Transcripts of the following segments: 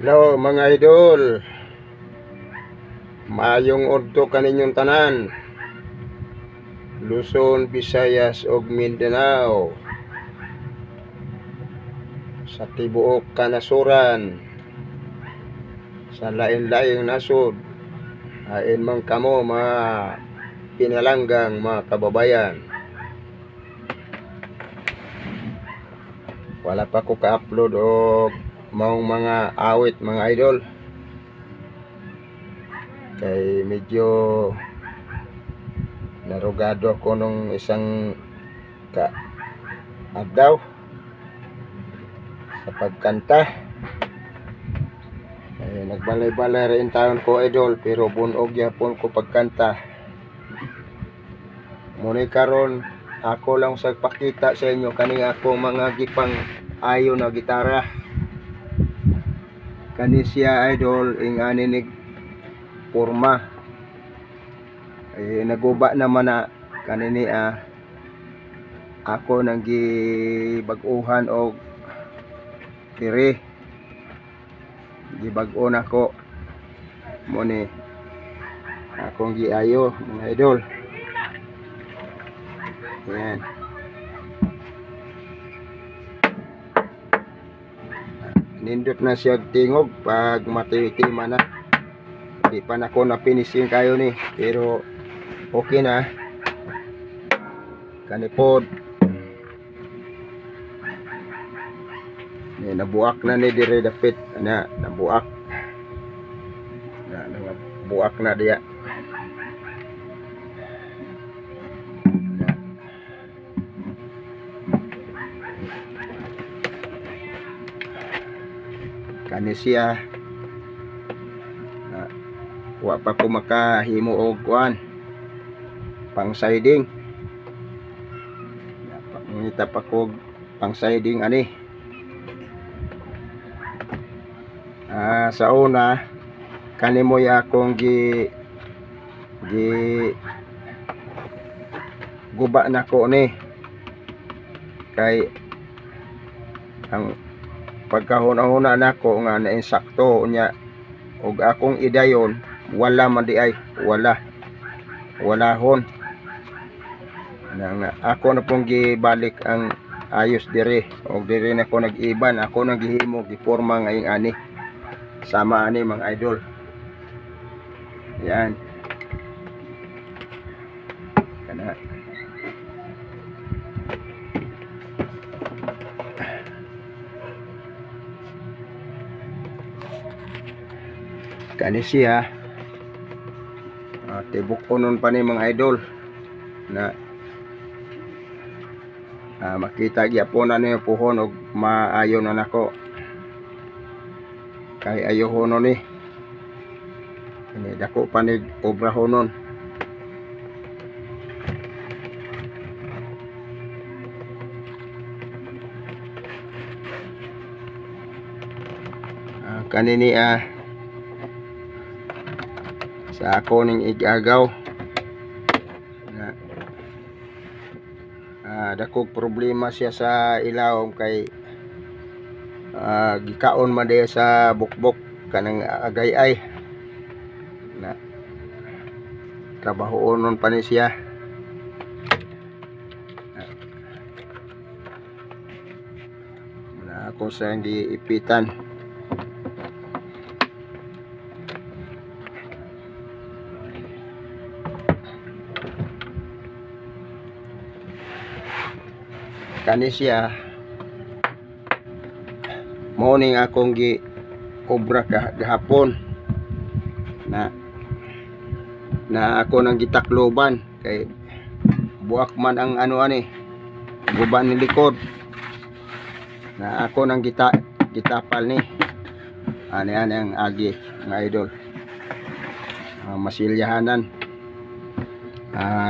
Hello mga idol, maayong adto kaninyong tanan, Luzon, Visayas ug Mindanao, sa tibuok kanasuran, sa lain-laing nasod. Hain man kamo mga pinalanggang mga kababayan. Wala pa ko ka-upload og maong mga awit mga idol, kay medyo narugado ako nung isang adlaw sa pagkanta. Nagbalay-balay rin taon ko idol, pero bunog yapon ko pagkanta. Muna karon ako lang sa pakita sa inyo kani ako mga gipang ayo na gitara. Kani siya idol ing aninig porma. Naguba naman na kanini ako nang gibag-uhan og tiri. Gibag-on ako mo ni akong giayo mga idol. Ayan. Nindot na siya tingog pag matitima na. Di pa na ko napinising kayo ni, pero okay na. Kanipod nabuak na ni dire dapit na nabuak na dia. Kani siya wa pa ko makahimo og kuan pang siding. Pangita pa ko pang siding ani. Sa una kani mo ya akong gi guba na ko ni, kay ang pagkahuna-huna nako nga nainsakto nya og akong idayon wala man di ay walahon nang ako na pong gibalik ang ayos dire, og dire na ko nag-iban, ako nang gihimo giporma ngayong ani sama ani mga idol. Yan kana kani siya tibok unon pa ni mga idol na makita gyapon na ni puhon og maayo na nako, kay ayohonon ni ini dako panig obrahonon. Kanini sa ako ning igagaw na dakog problema siya sa ilawom, kay gikaon man diya sa bukbok kanang agay-ay na trabahoonon pa ni siya. Na ako sa giipitan. Kani siya morning akong gi obra gahapon na ako nang gitakloban, kay buak man ang ano ani guban ni likod na ako nang gitapal ni ani ang agi mga idol. Masilyahanan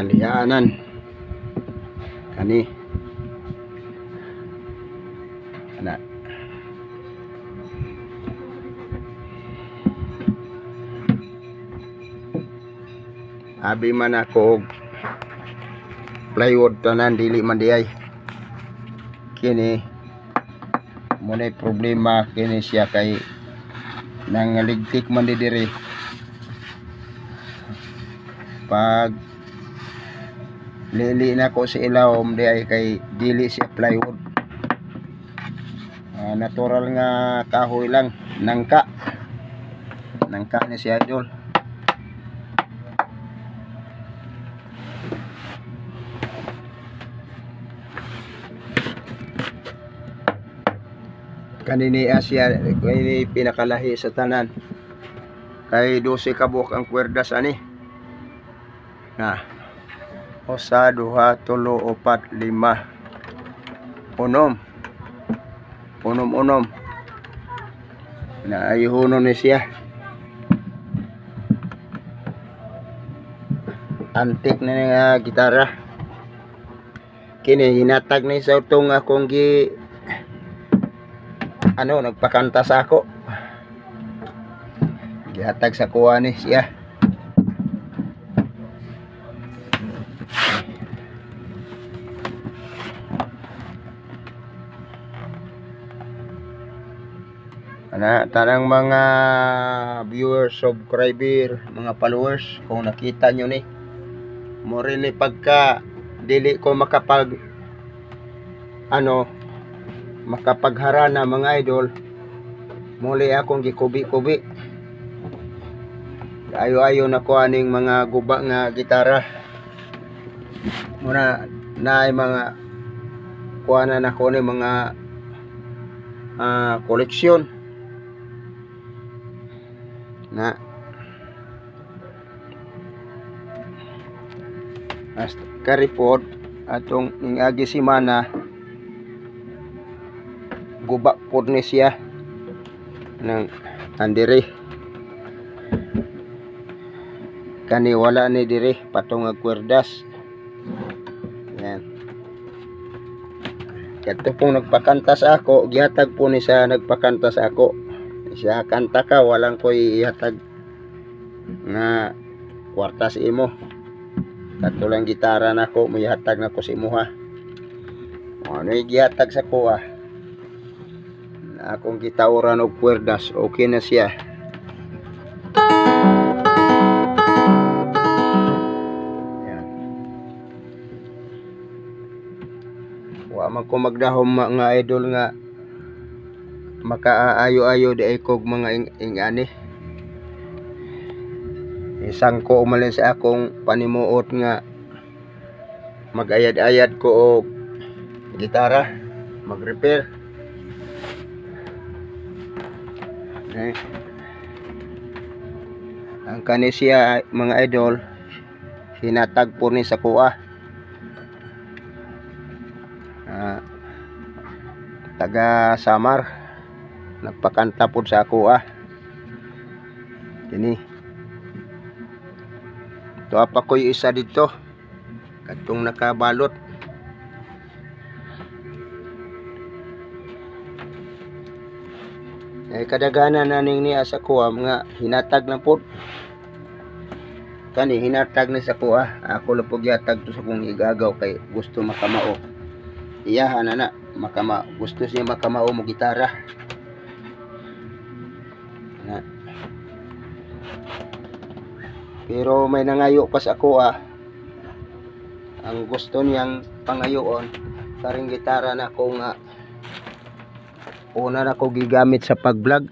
lihanan kani ana. Abi man ako og plywood tanan dili man diay kini mo na problema kini siya, kay nangaligtik man di diri pag lili na ko si ilawom di ay kay dili siya plywood. Natural nga kahoy lang, nangka ni si idol. Kanini siya kay pinakalahi sa tanan kay 12 kabuk ang kwerdas ani na usa, duha, tulo, upat, lima, unom na ayuhunon ni siya. Antik na nga gitara kini hinatag ni sa utong akong gi nagpakanta sa ako, gihatag sa kuha ni siya. Tanang mga viewers, subscriber, mga followers, kung nakita nyo ni mo rin ni pagka dili ko makapagharana mga idol, muli akong gikubi-kubi ayo na ko aning mga guba nga gitara muna na ay mga kuha na ko ni mga koleksyon na hasta karipod atong ingagi simana guba pod ni siya ng andiri kani wala ni diri patong kwerdas. Yan kato pong nagpakanta sa ako, gihatag po ni sa nagpakanta sa ako, siya kanta ka walang ko'y ihatag nga kwarta sa imo, katulang gitara na ko may ihatag na ko sa imo ha. Ano yung gihatag sa ko na akong gitauran og kwerdas, okay na siya. Yan. Wa man ko magdahom mga idol nga makaayo-ayo di ay kog mga ingani. Isang ko umalin sa akong panimuot nga magayad-ayad ko og gitara, mag-repair. Ang kani siya mga idol hinatag po ni sa kuha, taga Samar, nagpakanta po sa kuha kini. Ito pa ko yung isa dito katong nakabalot. Ay kadaghanan na ning niya sa kuha mga hinatag na po kani, hinatag ni sa kuha. Ako lang po gihatag to sa kong igagaw kay gusto makamao iyahan na gusto siya makamao mo gitara na. Pero may nangayo pa sa kuha, ang gusto niyang pangayoon karing gitara na ko nga una na ko gigamit sa pag-vlog.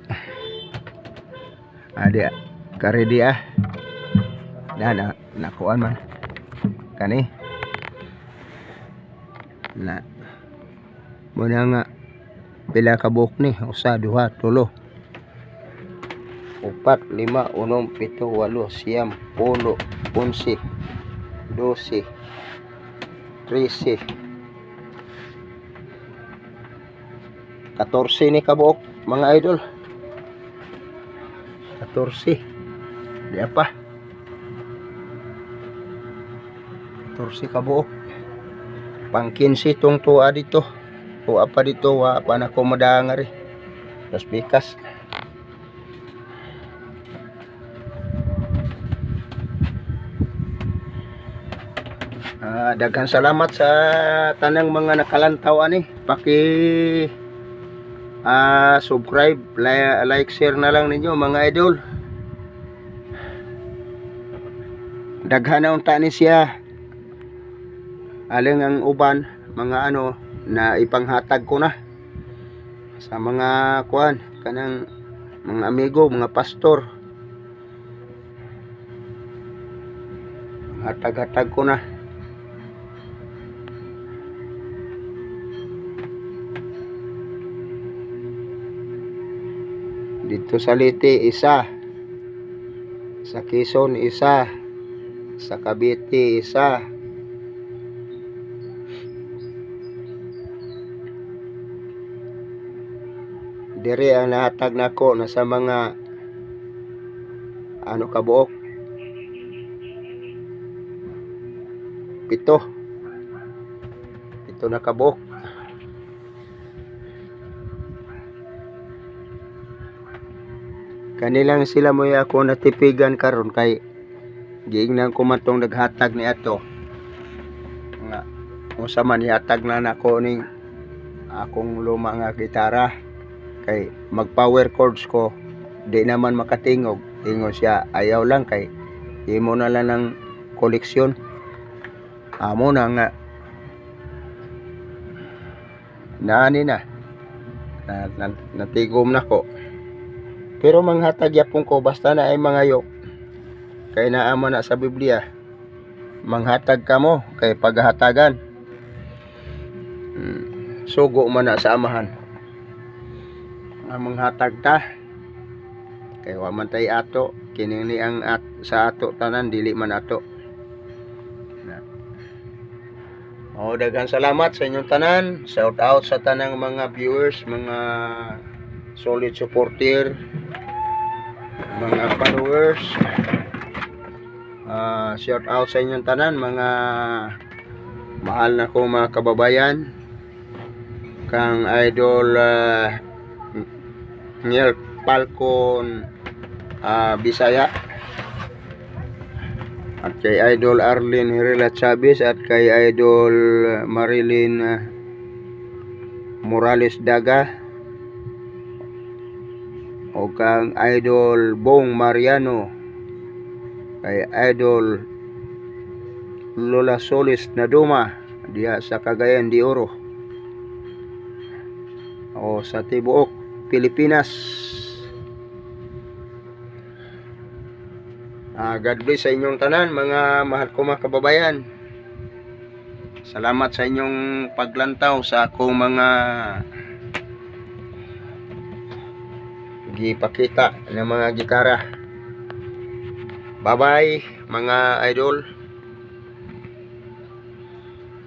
Adi karedi na nakuan man kani na muna nga pila ka buhok ni, usa, duha, tulo, upat, lima, unom, pito, walo, siyam, pulo, 11, 12, 13, 14 ni kabuok mga idol. 14 di apa 14 kabuok pang 15 tong tuwa dito o apa dito wa pa na ko madangari tas bikas. Daghan salamat sa tanang mga nakalantaw ani, subscribe, like, share na lang ninyo mga idol. Daghan na unta ni siya. Aling ang uban mga na ipanghatag ko na sa mga kuan kanang mga amigo, mga pastor. Hatag-hatag ko na. Dito sa Leyte isa, sa Quezon isa, sa Cavite isa, dire ang nahatag nako na sa mga kabuok, 7 na kabuok. Kanilang sila mo ako natipigan karon kay giingnan ko man tong naghatag ni ato nga usa man ihatag na nako ning akong luma nga gitara kay mag power chords ko di naman makatingog. Ingon siya ayaw lang kay imo na lang ng koleksyon. Amo na nga naani na natigom na ko. Pero manghatag yapon ko basta na ay mga yok. Kay naama na sa Biblia. Manghatag ka mo kay paghatagan. Sugo man na sa amahan. Manghatag ta. Kay wa man tay ato. Kining ni ang sa ato tanan dili man ato. Daghan salamat sa inyong tanan. Shout out sa tanang mga viewers, mga solid supporter, mga followers. Shout out sa inyong tanan, mga mahal na ko mga kababayan. Kang Idol Niel Falcon Bisaya, at kay Idol Arlene Herrera Chavez, at kay Idol Marilyn Morales Daga, o kang Idol Bong Mariano, kay Idol Lola Solis Naduma diya sa Cagayan de Oro o sa tibuok Pilipinas. God bless sa inyong tanan mga mahal ko mga kababayan. Salamat sa inyong paglantaw sa akong mga gipakita ng mga gitara. Bye bye mga idol.